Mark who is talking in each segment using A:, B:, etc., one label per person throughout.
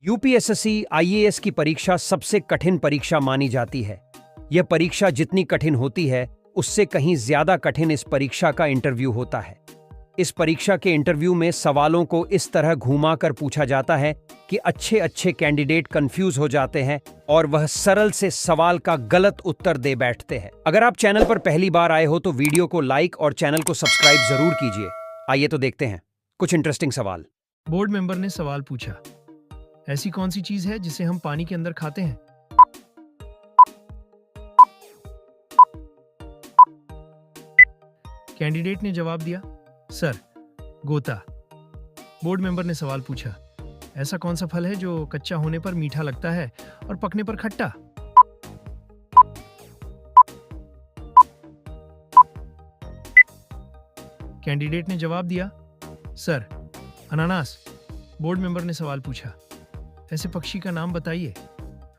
A: UPSSC IAS की परीक्षा सबसे कठिन परीक्षा मानी जाती है। यह परीक्षा जितनी कठिन होती है, उससे कहीं ज्यादा कठिन इस परीक्षा का इंटरव्यू होता है। इस परीक्षा के इंटरव्यू में सवालों को इस तरह घुमा कर पूछा जाता है कि अच्छे अच्छे कैंडिडेट कंफ्यूज हो जाते हैं और वह सरल से सवाल का गलत उत्तर दे बैठते हैं। अगर आप चैनल पर पहली बार आए हो तो वीडियो को लाइक और चैनल को सब्सक्राइब जरूर कीजिए। आइए तो देखते हैं कुछ इंटरेस्टिंग सवाल।
B: बोर्ड मेंबर ने सवाल पूछा, ऐसी कौन सी चीज है जिसे हम पानी के अंदर खाते हैं? कैंडिडेट ने जवाब दिया, सर, गोता। बोर्ड मेंबर ने सवाल पूछा, ऐसा कौन सा फल है जो कच्चा होने पर मीठा लगता है और पकने पर खट्टा? कैंडिडेट ने जवाब दिया, सर, अनानास। बोर्ड मेंबर ने सवाल पूछा, ऐसे पक्षी का नाम बताइए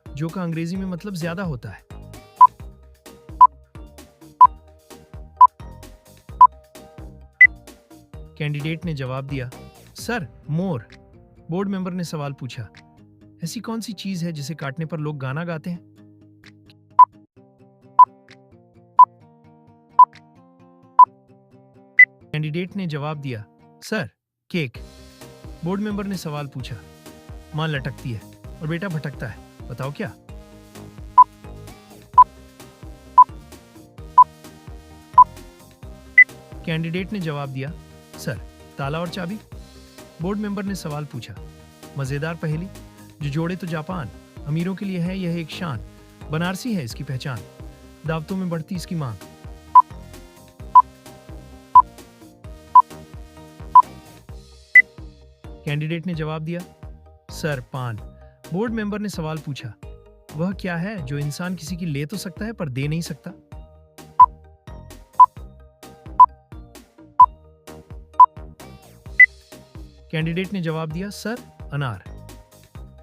B: जो का अंग्रेजी में मतलब ज्यादा होता है। कैंडिडेट ने जवाब दिया, सर, मोर। बोर्ड मेंबर ने सवाल पूछा, ऐसी कौन सी चीज है जिसे काटने पर लोग गाना गाते हैं? कैंडिडेट ने जवाब दिया, सर, केक। बोर्ड मेंबर ने सवाल पूछा, मां लटकती है और बेटा भटकता है, बताओ क्या? कैंडिडेट ने जवाब दिया, सर, ताला और चाबी। बोर्ड मेंबर ने सवाल पूछा, मजेदार पहेली, जो जोड़े तो जापान, अमीरों के लिए है यह एक शान, बनारसी है इसकी पहचान, दावतों में बढ़ती इसकी मांग। कैंडिडेट ने जवाब दिया, सर, पान। बोर्ड मेंबर ने सवाल पूछा, वह क्या है जो इंसान किसी की ले तो सकता है पर दे नहीं सकता? कैंडिडेट ने जवाब दिया, सर, अनार।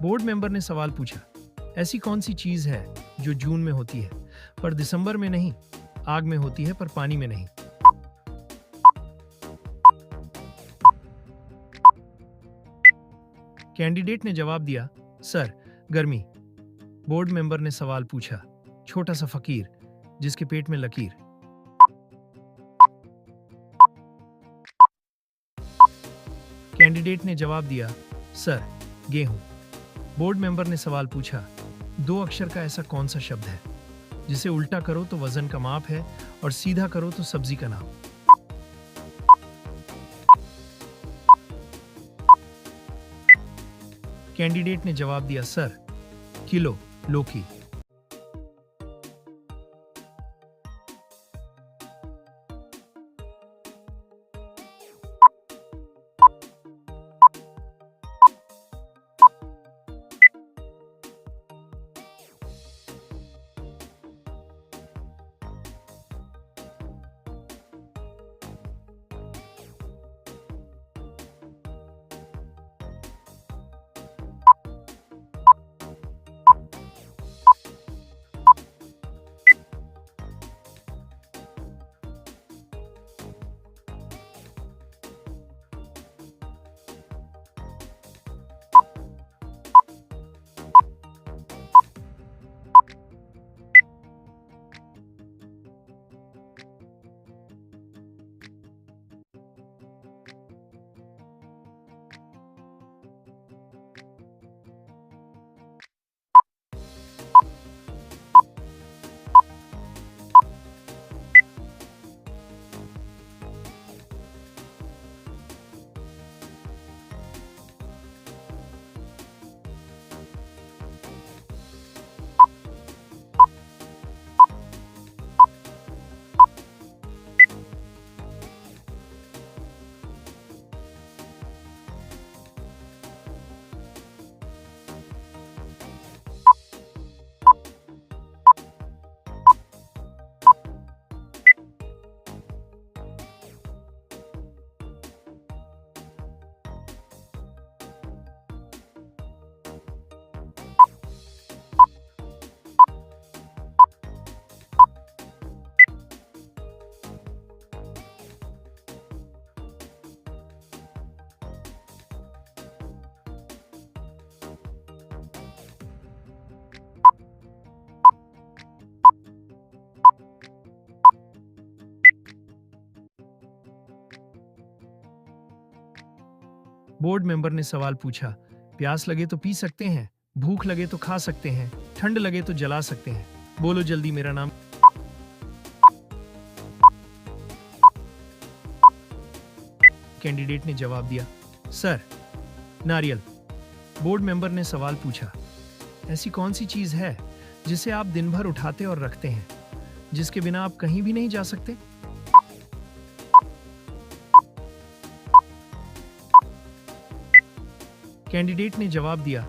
B: बोर्ड मेंबर ने सवाल पूछा, ऐसी कौन सी चीज है जो जून में होती है पर दिसंबर में नहीं, आग में होती है पर पानी में नहीं? कैंडिडेट ने जवाब दिया, सर, गर्मी। बोर्ड मेंबर ने सवाल पूछा, छोटा सा फकीर जिसके पेट में लकीर? कैंडिडेट ने जवाब दिया, सर, गेहूं। बोर्ड मेंबर ने सवाल पूछा, दो अक्षर का ऐसा कौन सा शब्द है जिसे उल्टा करो तो वजन का माप है और सीधा करो तो सब्जी का नाम? कैंडिडेट ने जवाब दिया, सर, किलो, लोकी। बोर्ड मेंबर ने सवाल पूछा, प्यास लगे तो पी सकते हैं, भूख लगे तो खा सकते हैं, ठंड लगे तो जला सकते हैं, बोलो जल्दी मेरा नाम। कैंडिडेट ने जवाब दिया, सर, नारियल। बोर्ड मेंबर ने सवाल पूछा, ऐसी कौन सी चीज है जिसे आप दिन भर उठाते और रखते हैं, जिसके बिना आप कहीं भी नहीं जा सकते? कैंडिडेट ने जवाब दिया,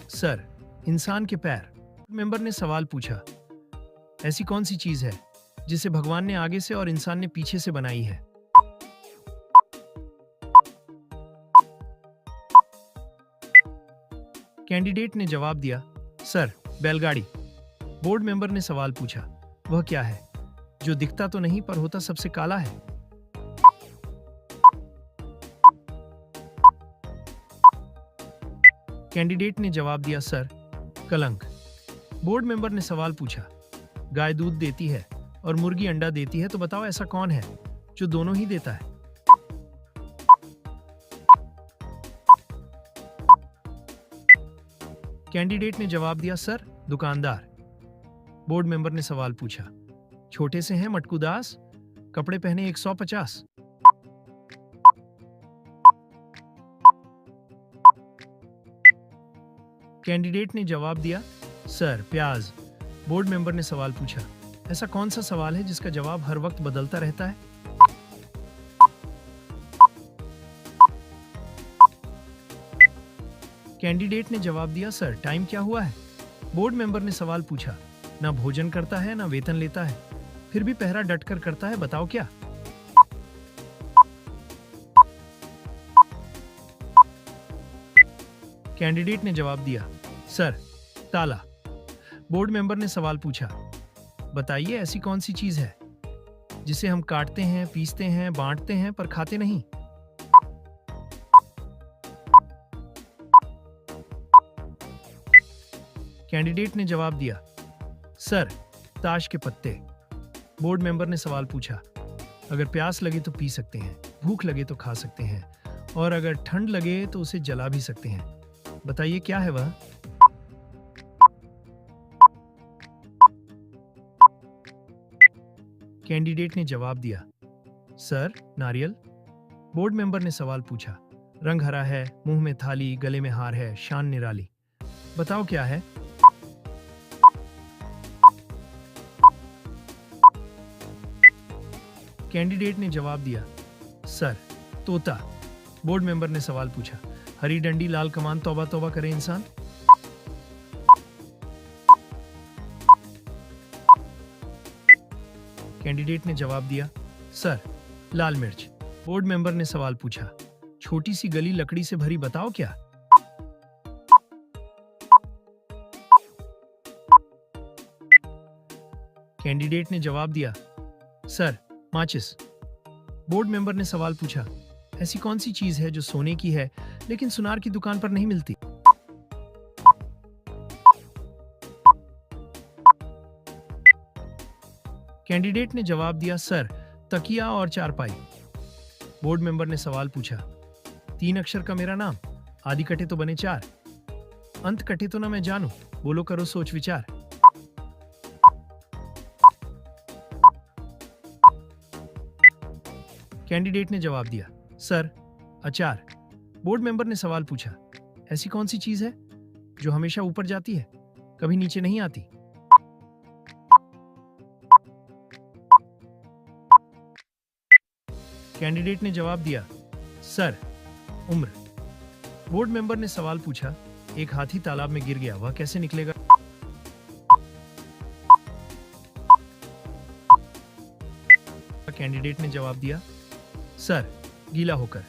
B: सर, इंसान के पैर। मेंबर ने सवाल पूछा, ऐसी कौन सी चीज है जिसे भगवान ने आगे से और इंसान ने पीछे से बनाई है? कैंडिडेट ने जवाब दिया, सर, बैलगाड़ी। बोर्ड मेंबर ने सवाल पूछा, वह क्या है जो दिखता तो नहीं पर होता सबसे काला है? कैंडिडेट ने जवाब दिया, सर, कलंक। बोर्ड मेंबर ने सवाल पूछा, गाय दूध देती है और मुर्गी अंडा देती है, तो बताओ ऐसा कौन है जो दोनों ही देता है? कैंडिडेट ने जवाब दिया, सर, दुकानदार। बोर्ड मेंबर ने सवाल पूछा, छोटे से हैं मटकू दास, कपड़े पहने 150। कैंडिडेट ने जवाब दिया, सर, प्याज। बोर्ड मेंबर ने सवाल पूछा, ऐसा कौन सा सवाल है जिसका जवाब हर वक्त बदलता रहता है? कैंडिडेट ने जवाब दिया, सर, टाइम क्या हुआ है? बोर्ड मेंबर ने सवाल पूछा, ना भोजन करता है ना वेतन लेता है, फिर भी पहरा डटकर करता है, बताओ क्या? कैंडिडेट ने जवाब दिया, सर, ताला। बोर्ड मेंबर ने सवाल पूछा, बताइए ऐसी कौन सी चीज है जिसे हम काटते हैं, पीसते हैं, बांटते हैं पर खाते नहीं? कैंडिडेट ने जवाब दिया, सर, ताश के पत्ते। बोर्ड मेंबर ने सवाल पूछा, अगर प्यास लगे तो पी सकते हैं, भूख लगे तो खा सकते हैं, और अगर ठंड लगे तो उसे जला भी सकते हैं, बताइए क्या है वह? कैंडिडेट ने जवाब दिया, सर, नारियल। बोर्ड मेंबर ने सवाल पूछा, रंग हरा है, मुंह में थाली, गले में हार है, शान निराली, बताओ क्या है? कैंडिडेट ने जवाब दिया, सर, तोता। बोर्ड मेंबर ने सवाल पूछा, हरी डंडी लाल कमान, तौबा तौबा करे इंसान। कैंडिडेट ने जवाब दिया, सर, लाल मिर्च। बोर्ड मेंबर ने सवाल पूछा, छोटी सी गली लकड़ी से भरी, बताओ क्या? कैंडिडेट ने जवाब दिया, सर, माचिस। बोर्ड मेंबर ने सवाल पूछा, ऐसी कौन सी चीज है जो सोने की है लेकिन सुनार की दुकान पर नहीं मिलती? कैंडिडेट ने जवाब दिया, सर, तकिया और चारपाई। बोर्ड मेंबर ने सवाल पूछा, 3 अक्षर का मेरा नाम, आदि कटे तो बने 4, अंत कटे तो ना मैं जानू, बोलो करो सोच विचार। कैंडिडेट ने जवाब दिया, सर, अचार। बोर्ड मेंबर ने सवाल पूछा, ऐसी कौन सी चीज है जो हमेशा ऊपर जाती है, कभी नीचे नहीं आती? कैंडिडेट ने जवाब दिया, सर, उम्र। बोर्ड मेंबर ने सवाल पूछा, एक हाथी तालाब में गिर गया, वह कैसे निकलेगा? कैंडिडेट ने जवाब दिया, सर, गीला होकर।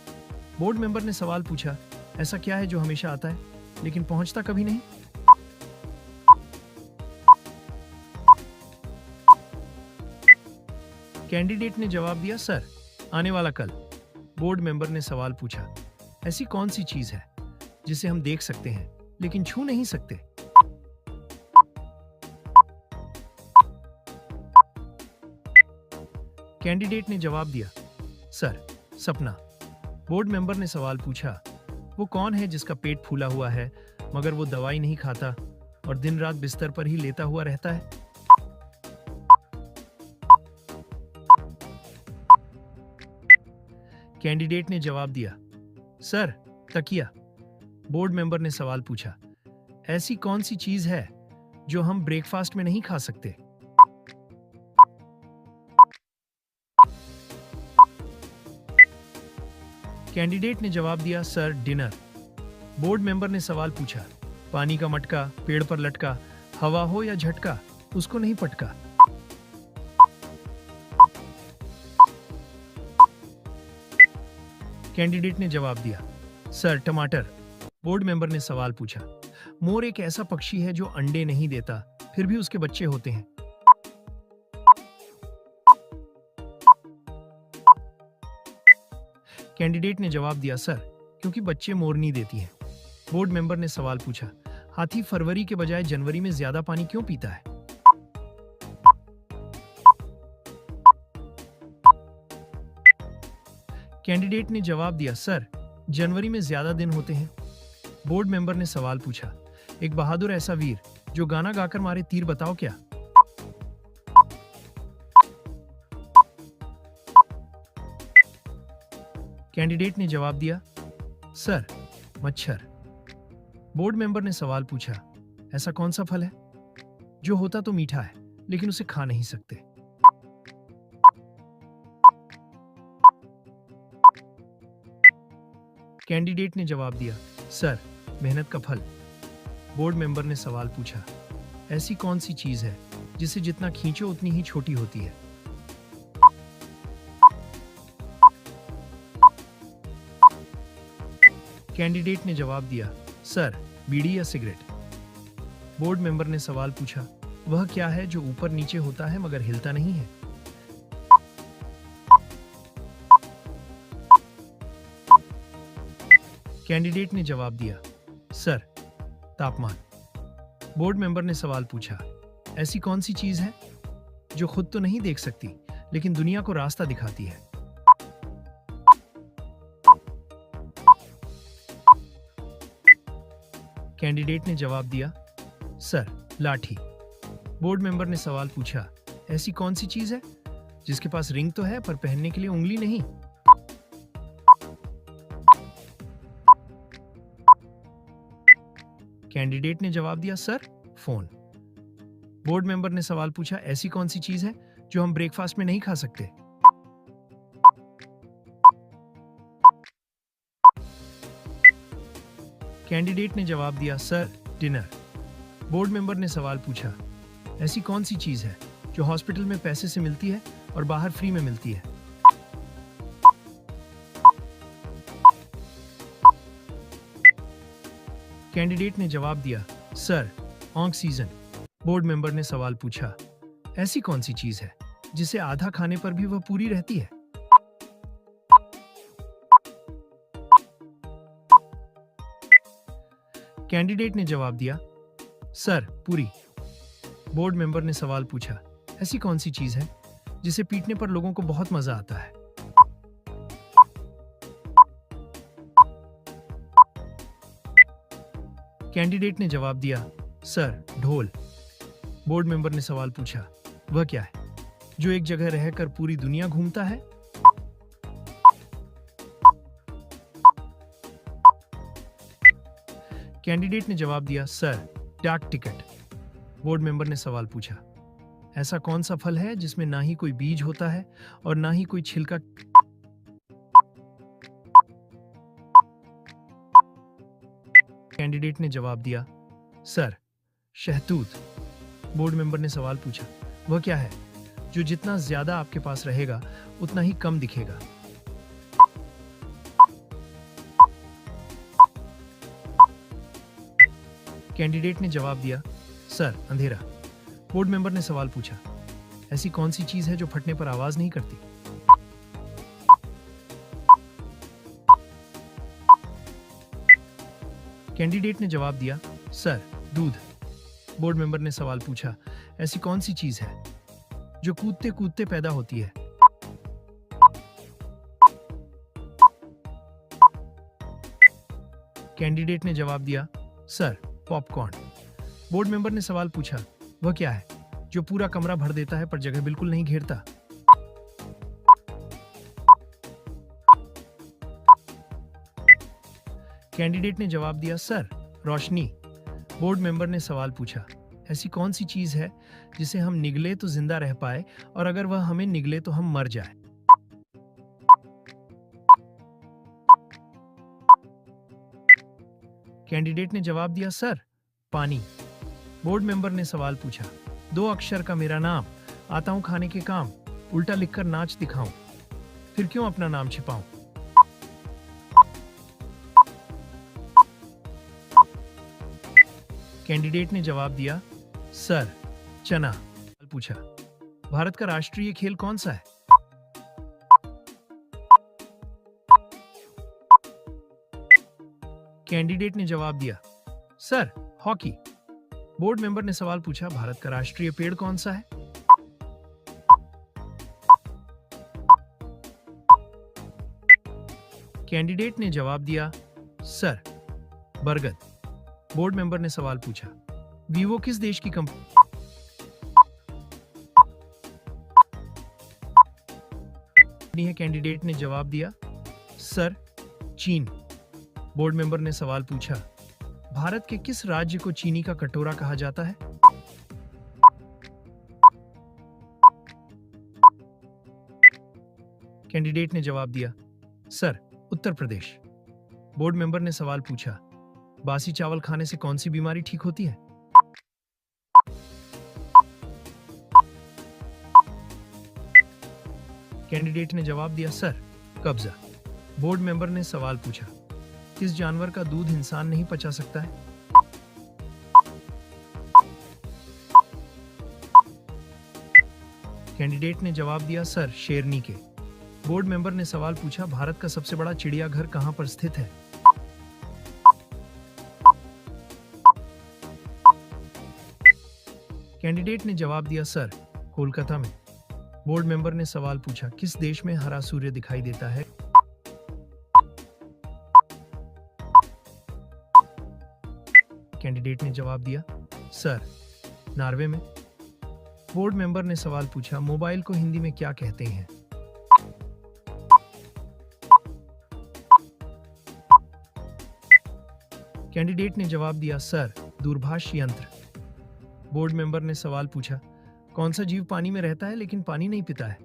B: बोर्ड मेंबर ने सवाल पूछा, ऐसा क्या है जो हमेशा आता है लेकिन पहुंचता कभी नहीं? कैंडिडेट ने जवाब दिया, सर, आने वाला कल। बोर्ड मेंबर ने सवाल पूछा, ऐसी कौन सी चीज है जिसे हम देख सकते हैं लेकिन छू नहीं सकते? कैंडिडेट ने जवाब दिया, सर, सपना। बोर्ड मेंबर ने सवाल पूछा, वो कौन है जिसका पेट फूला हुआ है मगर वो दवाई नहीं खाता और दिन रात बिस्तर पर ही लेटा हुआ रहता है? कैंडिडेट ने जवाब दिया, सर, तकिया। बोर्ड मेंबर ने सवाल पूछा, ऐसी कौन सी चीज है जो हम ब्रेकफास्ट में नहीं खा सकते? कैंडिडेट ने जवाब दिया, सर, डिनर। बोर्ड मेंबर ने सवाल पूछा, पानी का मटका पेड़ पर लटका, हवा हो या झटका, उसको नहीं पटका। कैंडिडेट ने जवाब दिया, सर, टमाटर। बोर्ड मेंबर ने सवाल पूछा, मोर एक ऐसा पक्षी है जो अंडे नहीं देता फिर भी उसके बच्चे होते हैं। कैंडिडेट ने जवाब दिया, सर, क्योंकि बच्चे मोरनी देती है। बोर्ड मेंबर ने सवाल पूछा, हाथी फरवरी के बजाय जनवरी में ज्यादा पानी क्यों पीता है? कैंडिडेट ने जवाब दिया, सर, जनवरी में ज्यादा दिन होते हैं। बोर्ड मेंबर ने सवाल पूछा, एक बहादुर ऐसा वीर जो गाना गाकर मारे तीर, बताओ क्या? कैंडिडेट ने जवाब दिया, सर, मच्छर। बोर्ड मेंबर ने सवाल पूछा, ऐसा कौन सा फल है जो होता तो मीठा है लेकिन उसे खा नहीं सकते? कैंडिडेट ने जवाब दिया, सर, मेहनत का फल। बोर्ड मेंबर ने सवाल पूछा, ऐसी कौन सी चीज है जिसे जितना खींचो उतनी ही छोटी होती है? कैंडिडेट ने जवाब दिया, सर, बीड़ी या सिगरेट। बोर्ड मेंबर ने सवाल पूछा, वह क्या है जो ऊपर नीचे होता है मगर हिलता नहीं है? कैंडिडेट ने जवाब दिया, सर, तापमान। बोर्ड मेंबर ने सवाल पूछा, ऐसी कौन सी चीज है जो खुद तो नहीं देख सकती लेकिन दुनिया को रास्ता दिखाती है? कैंडिडेट ने जवाब दिया, सर, लाठी। बोर्ड मेंबर ने सवाल पूछा, ऐसी कौन सी चीज है जिसके पास रिंग तो है पर पहनने के लिए उंगली नहीं? कैंडिडेट ने जवाब दिया, सर, फोन। बोर्ड मेंबर ने सवाल पूछा, ऐसी कौन सी चीज है जो हम ब्रेकफास्ट में नहीं खा सकते? कैंडिडेट ने जवाब दिया, सर, डिनर। बोर्ड मेंबर ने सवाल पूछा, ऐसी कौन सी चीज है जो हॉस्पिटल में पैसे से मिलती है और बाहर फ्री में मिलती है? कैंडिडेट ने जवाब दिया, सर, ऑक्सीजन। बोर्ड मेंबर ने सवाल पूछा, ऐसी कौन सी चीज है जिसे आधा खाने पर भी वह पूरी रहती है? कैंडिडेट ने जवाब दिया, सर, पूरी। बोर्ड मेंबर ने सवाल पूछा, ऐसी कौन सी चीज है जिसे पीटने पर लोगों को बहुत मजा आता है? कैंडिडेट ने जवाब दिया, सर, ढोल। बोर्ड मेंबर ने सवाल पूछा, वह क्या है जो एक जगह रहकर पूरी दुनिया घूमता है? कैंडिडेट ने जवाब दिया, सर, डाक टिकट। बोर्ड मेंबर ने सवाल पूछा, ऐसा कौन सा फल है जिसमें ना ही कोई बीज होता है और ना ही कोई छिलका? कैंडिडेट ने जवाब दिया, सर, शहतूत। बोर्ड मेंबर ने सवाल पूछा, वह क्या है जो जितना ज्यादा आपके पास रहेगा उतना ही कम दिखेगा? कैंडिडेट ने जवाब दिया, सर, अंधेरा। बोर्ड मेंबर ने सवाल पूछा, ऐसी कौन सी चीज है जो फटने पर आवाज नहीं करती? कैंडिडेट ने जवाब दिया, सर, दूध। बोर्ड मेंबर ने सवाल पूछा, ऐसी कौन सी चीज है जो कूदते कूदते पैदा होती है? कैंडिडेट ने जवाब दिया, सर, पॉपकॉर्न। बोर्ड मेंबर ने सवाल पूछा, वह क्या है जो पूरा कमरा भर देता है पर जगह बिल्कुल नहीं घेरता? कैंडिडेट ने जवाब दिया, सर, रोशनी। बोर्ड मेंबर ने सवाल पूछा, ऐसी कौन सी चीज है जिसे हम निगले तो जिंदा रह पाए और अगर वह हमें निगले तो हम मर जाए? कैंडिडेट ने जवाब दिया, सर, पानी। बोर्ड मेंबर ने सवाल पूछा, 2 अक्षर का मेरा नाम, आता हूं खाने के काम, उल्टा लिखकर नाच दिखाऊं, फिर क्यों अपना नाम छिपाऊं? कैंडिडेट ने जवाब दिया, सर, चना। पूछा, भारत का राष्ट्रीय खेल कौन सा है? कैंडिडेट ने जवाब दिया, सर, हॉकी। बोर्ड मेंबर ने सवाल पूछा, भारत का राष्ट्रीय पेड़ कौन सा है? कैंडिडेट ने जवाब दिया, सर, बरगद। बोर्ड मेंबर ने सवाल पूछा, वीवो किस देश की कंपनी है? कैंडिडेट ने जवाब दिया, सर, चीन। बोर्ड मेंबर ने सवाल पूछा, भारत के किस राज्य को चीनी का कटोरा कहा जाता है? कैंडिडेट ने जवाब दिया, sir, Uttar Pradesh. Board member ने सवाल पूछा, बासी चावल खाने से कौन सी बीमारी ठीक होती है? कैंडिडेट ने जवाब दिया, सर, कब्जा। बोर्ड मेंबर ने सवाल पूछा, किस जानवर का दूध इंसान नहीं पचा सकता है? कैंडिडेट ने जवाब दिया, सर, शेरनी के। बोर्ड मेंबर ने सवाल पूछा, भारत का सबसे बड़ा चिड़ियाघर कहां पर स्थित है? कैंडिडेट ने जवाब दिया, सर, कोलकाता में। बोर्ड मेंबर ने सवाल पूछा, किस देश में हरा सूर्य दिखाई देता है? कैंडिडेट ने जवाब दिया, सर, नॉर्वे में। बोर्ड मेंबर ने सवाल पूछा, मोबाइल को हिंदी में क्या कहते हैं? कैंडिडेट ने जवाब दिया, सर, दूरभाष यंत्र। बोर्ड मेंबर ने सवाल पूछा, कौन सा जीव पानी में रहता है लेकिन पानी नहीं पीता है?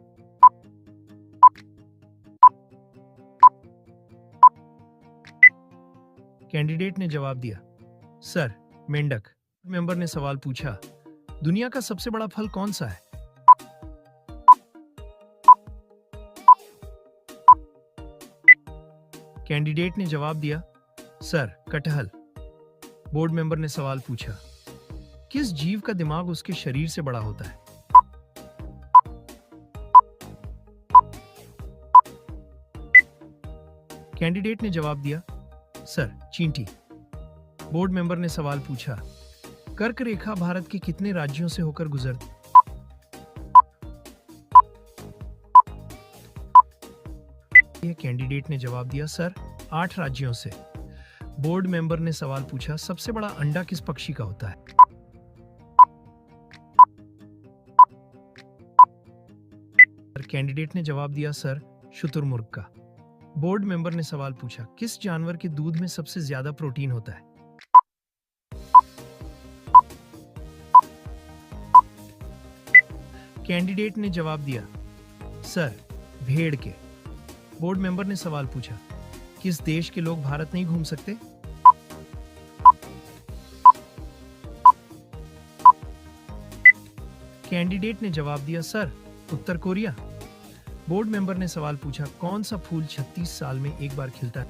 B: कैंडिडेट ने जवाब दिया, सर, मेंढक। मेंबर ने सवाल पूछा, दुनिया का सबसे बड़ा फल कौन सा है? कैंडिडेट ने जवाब दिया, सर, कटहल। बोर्ड मेंबर ने सवाल पूछा, किस जीव का दिमाग उसके शरीर से बड़ा होता है? कैंडिडेट ने जवाब दिया, सर, चींटी। बोर्ड मेंबर ने सवाल पूछा, कर्क रेखा भारत के कितने राज्यों से होकर गुजरती? कैंडिडेट ने जवाब दिया, सर, 8 राज्यों से। बोर्ड मेंबर ने सवाल पूछा, सबसे बड़ा अंडा किस पक्षी का होता है? कैंडिडेट ने जवाब दिया, सर, शुतुरमुर्ग का। बोर्ड मेंबर ने सवाल पूछा, किस जानवर के दूध में सबसे ज्यादा प्रोटीन होता है? कैंडिडेट ने जवाब दिया, सर, भेड़ के। बोर्ड मेंबर ने सवाल पूछा, किस देश के लोग भारत नहीं घूम सकते? कैंडिडेट ने जवाब दिया, सर, उत्तर कोरिया। बोर्ड मेंबर ने सवाल पूछा, कौन सा फूल 36 साल में एक बार खिलता है?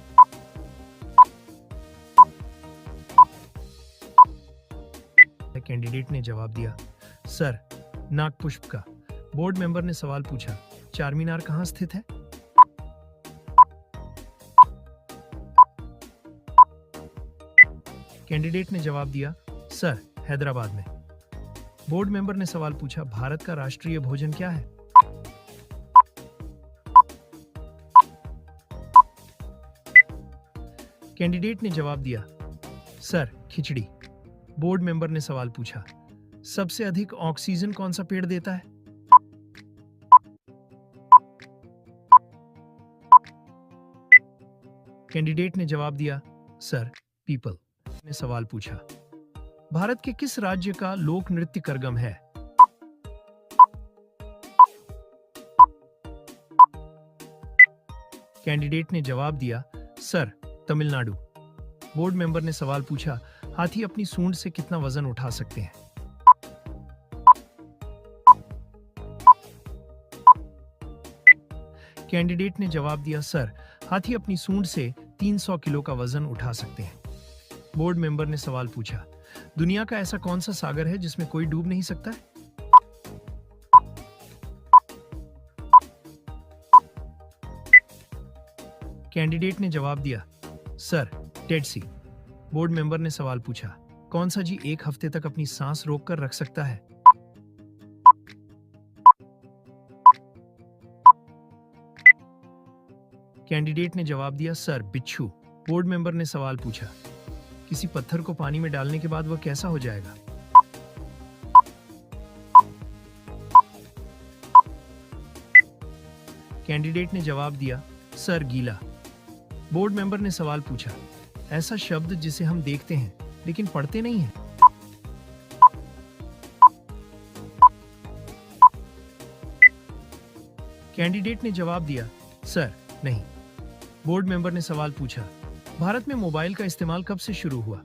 B: कैंडिडेट ने जवाब दिया, सर, नागपुष्प का। बोर्ड मेंबर ने सवाल पूछा, चारमीनार कहां स्थित है? कैंडिडेट ने जवाब दिया, सर, हैदराबाद में। बोर्ड मेंबर ने सवाल पूछा, भारत का राष्ट्रीय भोजन क्या है? कैंडिडेट ने जवाब दिया, सर खिचड़ी। बोर्ड मेंबर ने सवाल पूछा, सबसे अधिक ऑक्सीजन कौन सा पेड़ देता है? कैंडिडेट ने जवाब दिया, सर पीपल। ने सवाल पूछा, भारत के किस राज्य का लोक नृत्य करगम है? कैंडिडेट ने जवाब दिया, सर तमिलनाडु। बोर्ड मेंबर ने सवाल पूछा, हाथी अपनी सूंड से कितना वजन उठा सकते हैं? कैंडिडेट ने जवाब दिया, सर हाथी अपनी सूंड से 300 किलो का वजन उठा सकते हैं। बोर्ड मेंबर ने सवाल पूछा, दुनिया का ऐसा कौन सा सागर है जिसमें कोई डूब नहीं सकता है? कैंडिडेट ने जवाब दिया, सर डेड सी। बोर्ड मेंबर ने सवाल पूछा, कौन सा जी 1 हफ्ते तक अपनी सांस रोककर रख सकता है? कैंडिडेट ने जवाब दिया, सर बिच्छू। बोर्ड मेंबर ने सवाल पूछा, किसी पत्थर को पानी में डालने के बाद वह कैसा हो जाएगा? कैंडिडेट ने जवाब दिया, सर गीला। बोर्ड मेंबर ने सवाल पूछा, ऐसा शब्द जिसे हम देखते हैं लेकिन पढ़ते नहीं हैं? कैंडिडेट ने जवाब दिया, सर नहीं। बोर्ड मेंबर ने सवाल पूछा, भारत में मोबाइल का इस्तेमाल कब से शुरू हुआ?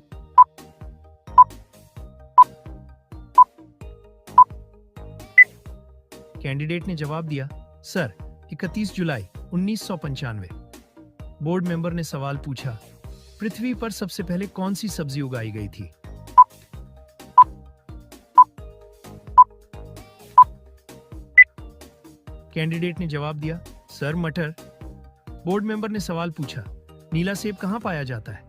B: कैंडिडेट ने जवाब दिया, सर 31 जुलाई 1995। बोर्ड मेंबर ने सवाल पूछा, पृथ्वी पर सबसे पहले कौन सी सब्जी उगाई गई थी? कैंडिडेट ने जवाब दिया, सर मटर। बोर्ड मेंबर ने सवाल पूछा, नीला सेब कहां पाया जाता है?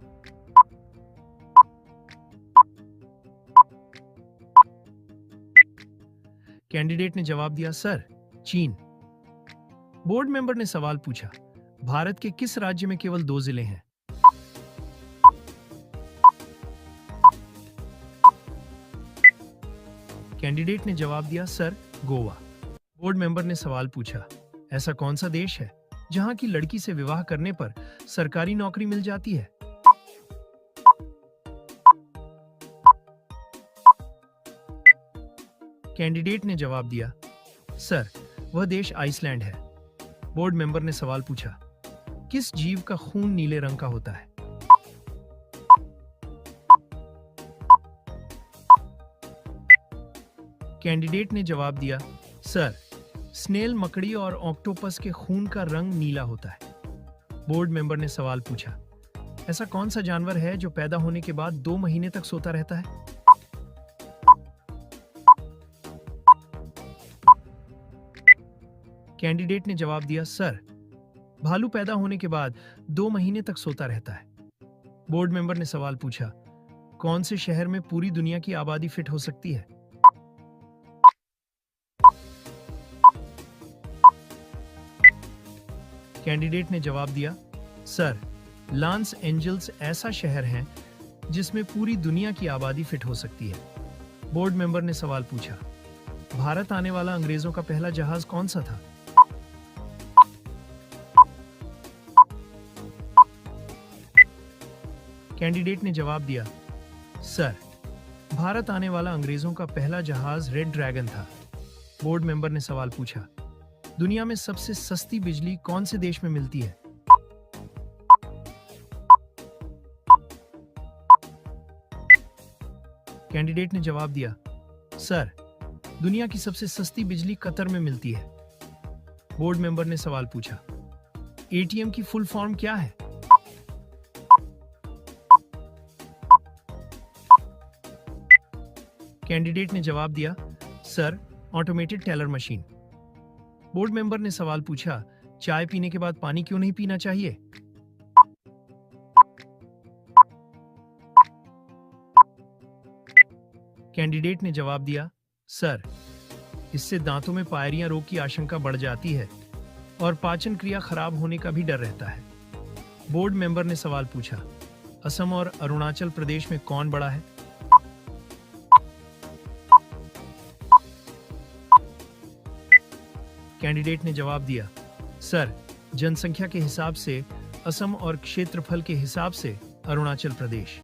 B: कैंडिडेट ने जवाब दिया, सर चीन। बोर्ड मेंबर ने सवाल पूछा, भारत के किस राज्य में केवल 2 जिले हैं? कैंडिडेट ने जवाब दिया, सर गोवा। बोर्ड मेंबर ने सवाल पूछा, ऐसा कौन सा देश है जहां की लड़की से विवाह करने पर सरकारी नौकरी मिल जाती है? कैंडिडेट ने जवाब दिया, सर वह देश आइसलैंड है। बोर्ड मेंबर ने सवाल पूछा, किस जीव का खून नीले रंग का होता है? कैंडिडेट ने जवाब दिया, सर स्नेल मकड़ी और ऑक्टोपस के खून का रंग नीला होता है। बोर्ड मेंबर ने सवाल पूछा, ऐसा कौन सा जानवर है जो पैदा होने के बाद 2 महीने तक सोता रहता है? कैंडिडेट ने जवाब दिया, सर भालू पैदा होने के बाद 2 महीने तक सोता रहता है। बोर्ड मेंबर ने सवाल पूछा, कौन से शहर में पूरी दुनिया की आबादी फिट हो सकती है? कैंडिडेट ने जवाब दिया, सर लॉस एंजल्स ऐसा शहर है जिसमें पूरी दुनिया की आबादी फिट हो सकती है। बोर्ड मेंबर ने सवाल पूछा, भारत आने वाला अंग्रेजों का पहला जहाज कौन सा था? कैंडिडेट ने जवाब दिया, सर भारत आने वाला अंग्रेजों का पहला जहाज रेड ड्रैगन था। बोर्ड मेंबर ने सवाल पूछा, दुनिया में सबसे सस्ती बिजली कौन से देश में मिलती है? कैंडिडेट ने जवाब दिया, सर दुनिया की सबसे सस्ती बिजली कतर में मिलती है। बोर्ड मेंबर ने सवाल पूछा, एटीएम की फुल फॉर्म क्या है? कैंडिडेट ने जवाब दिया, sir automated teller machine. Board member ने सवाल पूछा, चाय पीने के बाद पानी क्यों नहीं पीना चाहिए? कैंडिडेट ने जवाब दिया, सर इससे दांतों में पायरियां रोग की आशंका बढ़ जाती है और पाचन क्रिया खराब होने का भी डर रहता है। बोर्ड मेंबर ने सवाल पूछा, असम और अरुणाचल प्रदेश में कौन बड़ा है? कैंडिडेट ने जवाब दिया, सर, जनसंख्या के हिसाब से असम और क्षेत्रफल के हिसाब से अरुणाचल प्रदेश।